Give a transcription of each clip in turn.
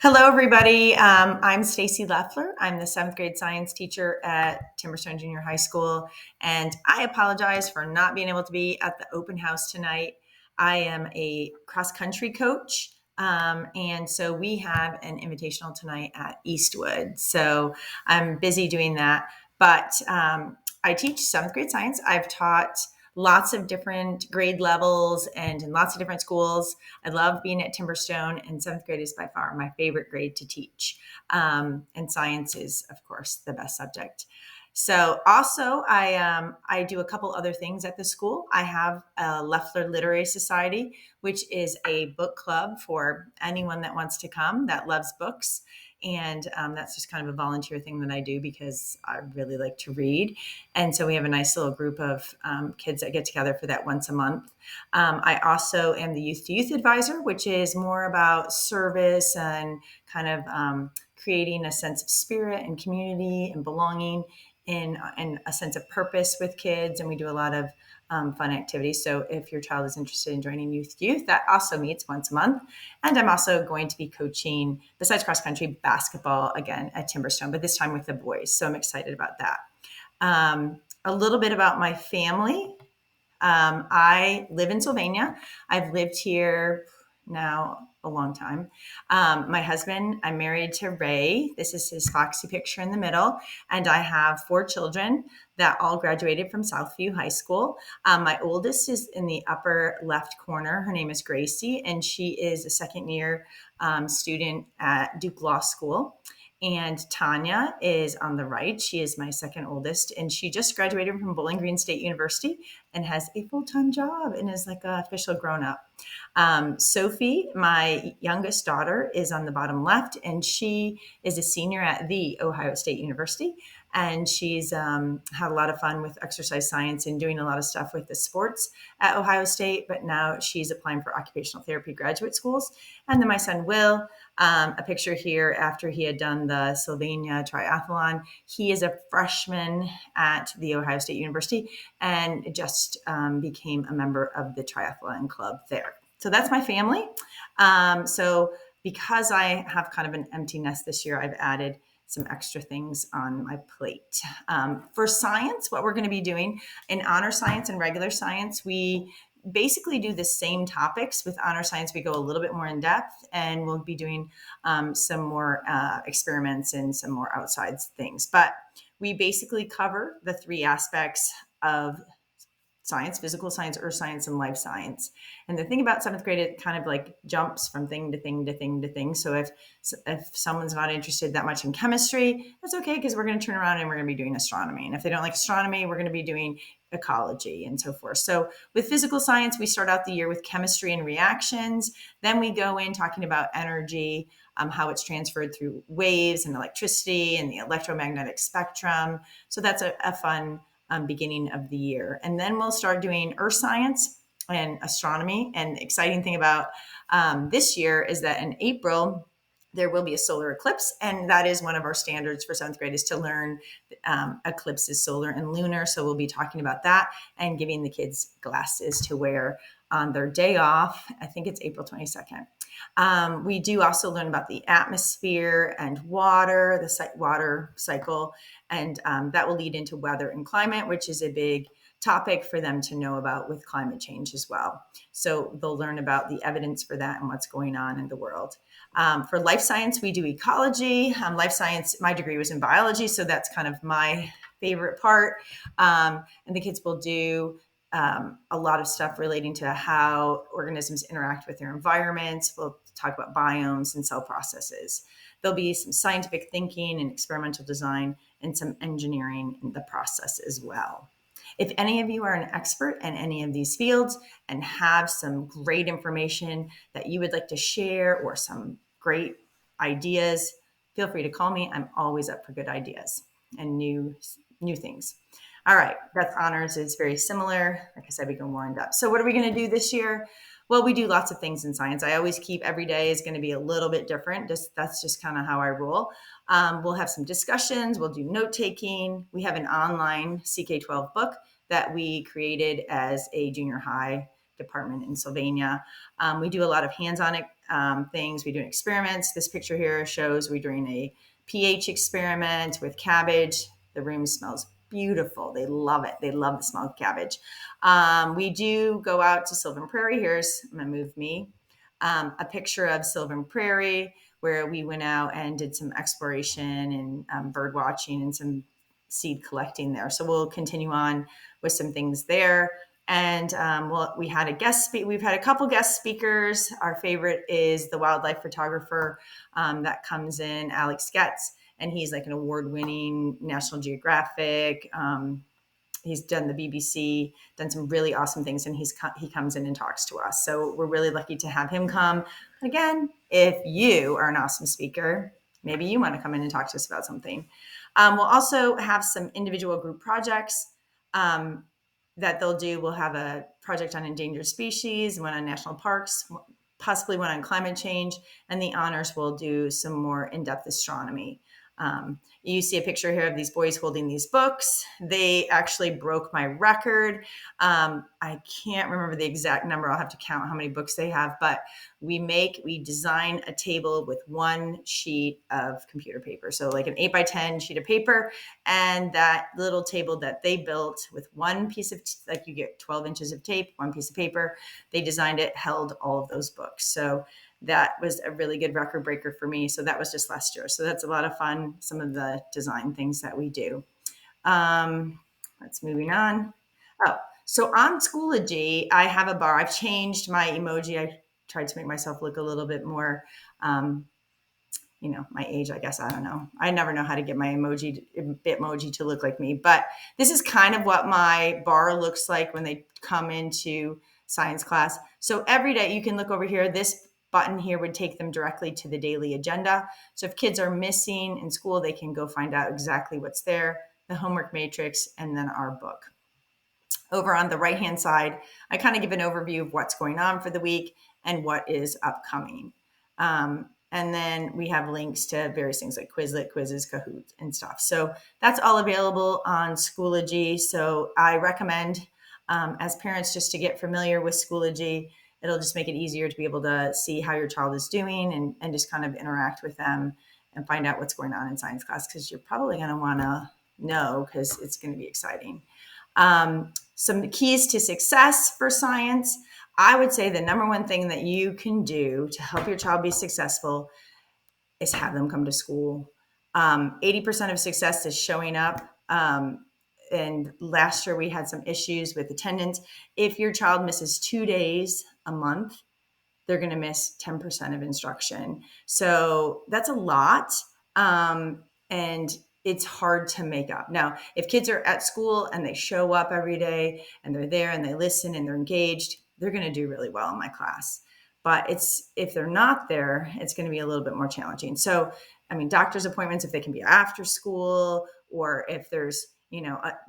Hello, everybody. I'm Stacy Leffler. I'm the seventh grade science teacher at Timberstone Junior High School, and I apologize for not being able to be at the open house tonight. I am a cross country coach, and so we have an invitational tonight at Eastwood. So I'm busy doing that, but I teach seventh grade science. I've taught lots of different grade levels and in lots of different schools. I love being at Timberstone, and seventh grade is by far my favorite grade to teach. And science is, of course, the best subject. So also, I do a couple other things at the school. I have a Leffler Literary Society, which is a book club for anyone that wants to come that loves books. And that's just kind of a volunteer thing that I do because I really like to read. And so we have a nice little group of kids that get together for that once a month. I also am the Youth to Youth Advisor, which is more about service and kind of creating a sense of spirit and community and belonging and a sense of purpose with kids. And we do a lot of fun activities. So if your child is interested in joining Youth to Youth, that also meets once a month. And I'm also going to be coaching, besides cross country, basketball again at Timberstone, but this time with the boys. So I'm excited about that. A little bit about my family. I live in Sylvania. I've lived here now a long time. My husband, I'm married to Ray. This is his foxy picture in the middle. And I have 4 children that all graduated from Southview High School. My oldest is in the upper left corner. Her name is Gracie, and she is a second year student at Duke Law School. And Tanya is on the right. She is my second oldest, and she just graduated from Bowling Green State University and has a full-time job and is like an official grown-up. Sophie, my youngest daughter, is on the bottom left, and she is a senior at the Ohio State University. And she's had a lot of fun with exercise science and doing a lot of stuff with the sports at Ohio State, but now she's applying for occupational therapy graduate schools. And then my son, Will, a picture here after he had done the Sylvania triathlon. He is a freshman at the Ohio State University and just became a member of the triathlon club there. So that's my family. So because I have kind of an empty nest this year, I've added some extra things on my plate. For science, what we're going to be doing in honor science and regular science, we basically do the same topics. With honor science, we go a little bit more in depth, and we'll be doing some more experiments and some more outside things. But we basically cover the 3 aspects of science: physical science, earth science, and life science. And the thing about 7th grade, it kind of like jumps from thing to thing to thing to thing. So if someone's not interested that much in chemistry, that's okay, because we're going to turn around and we're going to be doing astronomy. And if they don't like astronomy, we're going to be doing ecology and so forth. So with physical science, we start out the year with chemistry and reactions. Then we go in talking about energy, how it's transferred through waves and electricity and the electromagnetic spectrum. So that's a fun beginning of the year. And then we'll start doing earth science and astronomy. And the exciting thing about this year is that in April, there will be a solar eclipse. And that is one of our standards for 7th grade, is to learn eclipses, solar and lunar. So we'll be talking about that and giving the kids glasses to wear on their day off. I think it's April 22nd. We do also learn about the atmosphere and water, the water cycle, and that will lead into weather and climate, which is a big topic for them to know about with climate change as well. So they'll learn about the evidence for that and what's going on in the world. For life science, we do ecology. Life science, my degree was in biology, so that's kind of my favorite part. And the kids will do a lot of stuff relating to how organisms interact with their environments. We'll talk about biomes and cell processes. There'll be some scientific thinking and experimental design and some engineering in the process as well. If any of you are an expert in any of these fields and have some great information that you would like to share or some great ideas, feel free to call me. I'm always up for good ideas and new things. All right, that's honors is very similar. Like I said, we go more in depth. So what are we going to do this year? Well, we do lots of things in science. I always keep every day is going to be a little bit different. That's just kind of how I roll. We'll have some discussions. We'll do note taking. We have an online CK12 book that we created as a junior high department in Sylvania. We do a lot of hands-on things. We do experiments. This picture here shows we're doing a pH experiment with cabbage. The room smells beautiful. They love it. They love the smell of cabbage. We do go out to Sylvan Prairie. I'm going to move me. A picture of Sylvan Prairie where we went out and did some exploration and bird watching and some seed collecting there. So we'll continue on with some things there. And we had we've had a couple guest speakers. Our favorite is the wildlife photographer that comes in, Alex Getz, and he's like an award-winning National Geographic. He's done the BBC, done some really awesome things, and he comes in and talks to us. So we're really lucky to have him come. Again, if you are an awesome speaker, maybe you want to come in and talk to us about something. We'll also have some individual group projects that they'll do. We'll have a project on endangered species, one on national parks, possibly one on climate change, and the honors will do some more in-depth astronomy. You see a picture here of these boys holding these books. They actually broke my record. I can't remember the exact number. I'll have to count how many books they have, but we design a table with one sheet of computer paper. So like an 8x10 sheet of paper, and that little table that they built with one piece of, like you get 12 inches of tape, one piece of paper, they designed it, held all of those books. So that was a really good record breaker for me. So that was just last year. So that's a lot of fun, some of the design things that we do. Let's moving on. Oh, so on Schoology, I have a bar. I've changed my emoji. I tried to make myself look a little bit more, my age, I guess. I don't know. I never know how to get my Bitmoji to look like me. But this is kind of what my bar looks like when they come into science class. So every day you can look over here. This button here would take them directly to the daily agenda. So if kids are missing in school, they can go find out exactly what's there, the homework matrix, and then our book. Over on the right-hand side, I kind of give an overview of what's going on for the week and what is upcoming. And then we have links to various things like Quizlet, quizzes, Kahoot, and stuff. So that's all available on Schoology. So I recommend, as parents, just to get familiar with Schoology. It'll just make it easier to be able to see how your child is doing and just kind of interact with them and find out what's going on in science class, because you're probably going to want to know, because it's going to be exciting. Some keys to success for science. I would say the number one thing that you can do to help your child be successful is have them come to school. 80% of success is showing up. And last year we had some issues with attendance. If your child misses 2 days a month, they're going to miss 10% of instruction. So that's a lot. And it's hard to make up. Now, if kids are at school and they show up every day and they're there and they listen and they're engaged, they're going to do really well in my class. But if they're not there, it's going to be a little bit more challenging. So, doctor's appointments, if they can be after school, or if there's,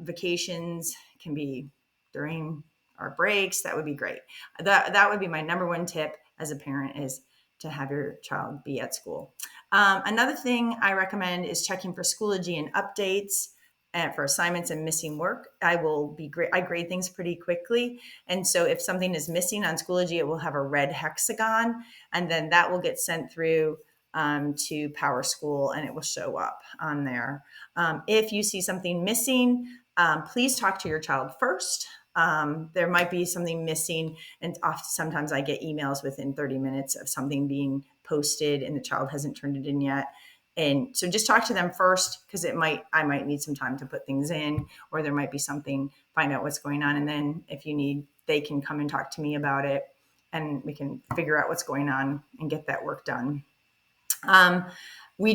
vacations can be during our breaks, that would be great. That would be my number one tip as a parent, is to have your child be at school. Another thing I recommend is checking for Schoology and updates for assignments and missing work. I grade things pretty quickly. And so if something is missing on Schoology, it will have a red hexagon, and then that will get sent through to Power School, and it will show up on there. If you see something missing, please talk to your child first. There might be something missing, and sometimes I get emails within 30 minutes of something being posted and the child hasn't turned it in yet. And so just talk to them first, because I might need some time to put things in, or there might be something, find out what's going on. And then if you need, they can come and talk to me about it, and we can figure out what's going on and get that work done. I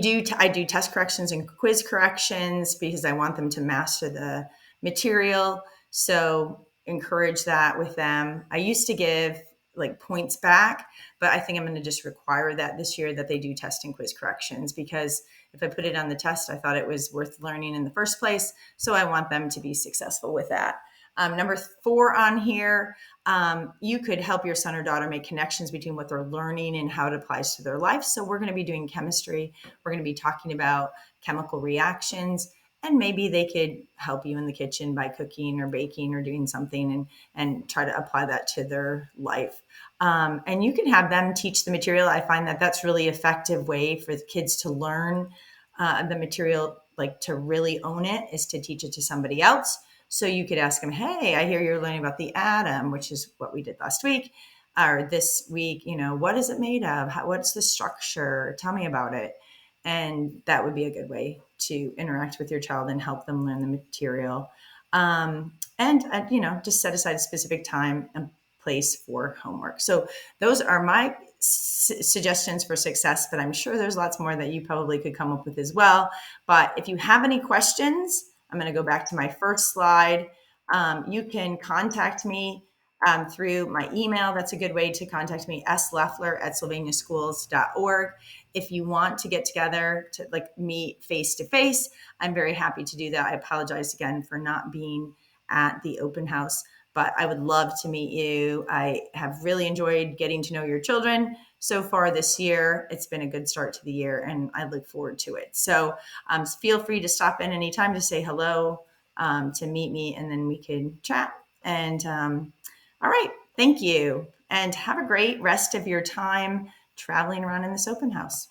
do test corrections and quiz corrections because I want them to master the material. So encourage that with them. I used to give points back, but I think I'm going to just require that this year, that they do test and quiz corrections, because if I put it on the test, I thought it was worth learning in the first place. So I want them to be successful with that. Number 4 on here, you could help your son or daughter make connections between what they're learning and how it applies to their life. So we're going to be doing chemistry. We're going to be talking about chemical reactions. and maybe they could help you in the kitchen by cooking or baking or doing something, and try to apply that to their life. And you can have them teach the material. I find that that's really effective way for the kids to learn the material, like to really own it, is to teach it to somebody else. So you could ask them, hey, I hear you're learning about the atom, which is what we did last week or this week. What is it made of? What's the structure? Tell me about it. And that would be a good way to interact with your child and help them learn the material. And just set aside a specific time and place for homework. So those are my suggestions for success, but I'm sure there's lots more that you probably could come up with as well. But if you have any questions, I'm going to go back to my first slide. You can contact me through my email. That's a good way to contact me, sleffler@sylvaniaschools.org. If you want to get together to meet face to face, I'm very happy to do that. I apologize again for not being at the open house, but I would love to meet you. I have really enjoyed getting to know your children so far this year. It's been a good start to the year, and I look forward to it. So feel free to stop in anytime to say hello, to meet me, and then we can chat. And all right, thank you, and have a great rest of your time traveling around in this open house.